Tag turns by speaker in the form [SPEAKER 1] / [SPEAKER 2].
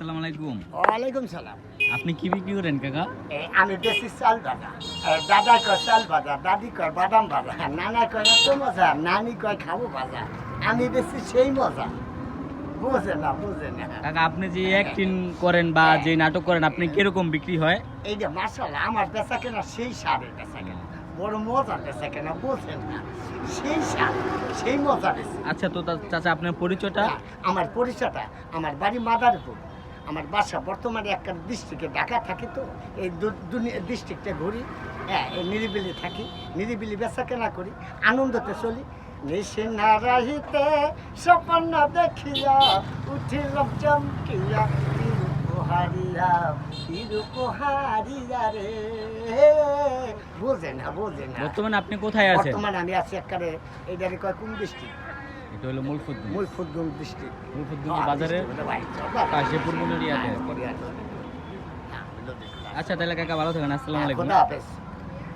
[SPEAKER 1] আসসালামু আলাইকুম।
[SPEAKER 2] ওয়ালাইকুম সালাম।
[SPEAKER 1] আপনি কি বিক্রি করেন কাকা?
[SPEAKER 2] আমি বেশি চাল ভাজা। দাদা কয় চাল ভাজা, দাদি কয় বাদাম ভাজা, নানা কয় এত মজা, নানি কয় খাবো ভাজা। আমি বেশি সেই মজা। বুঝে না, বুঝে না।
[SPEAKER 1] কাকা আপনি যে অ্যাক্টিং করেন বা যে নাটক করেন আপনি কিরকম বিক্রি হয়?
[SPEAKER 2] এই যে মাশাআল্লাহ আমার বেচা কেনা সেই স্বাদের বেচা কেনা। বড় মজার বেচা কেনা, বুঝেন না। সেই স্বাদ, সেই মজা বেশি।
[SPEAKER 1] আচ্ছা তো চাচা আপনার পরিচয়টা?
[SPEAKER 2] আমার পরিচয়টা, আমার বাড়ি মাদারীপুর। আমার বাসা বর্তমানে একটা ডিস্ট্রিক্টে ঢাকা থাকি, তো এই ডিস্ট্রিক্টে ঘুরি। হ্যাঁ, এই নিরিবিলি থাকি, নিরিবিলি বেচা কেনা করি, আনন্দতে চলি। নিশিনা রাহিতে স্বপ্ন দেখিয়া উঠিলাম চমকিয়া, তিরুপহারিয়া তিরুপহারিয়া রে। বোঝে না, বোঝে না।
[SPEAKER 1] বর্তমানে আপনি কোথায় আছেন?
[SPEAKER 2] বর্তমানে আমি আছি একেবারে এইটারে কয় কোন ডিস্ট্রিক্ট?
[SPEAKER 1] এটা হলো মুলফুদ্দিন।
[SPEAKER 2] মুলফুদ্দিন ডিস্ট্রিক্ট।
[SPEAKER 1] মুলফুদ্দিন বাজারের পাশে পূর্ব নড়িয়াতে। আচ্ছা তাহলে কাকা ভালো থাকেন। আসসালামু আলাইকুম।
[SPEAKER 2] খোদা হাফেজ।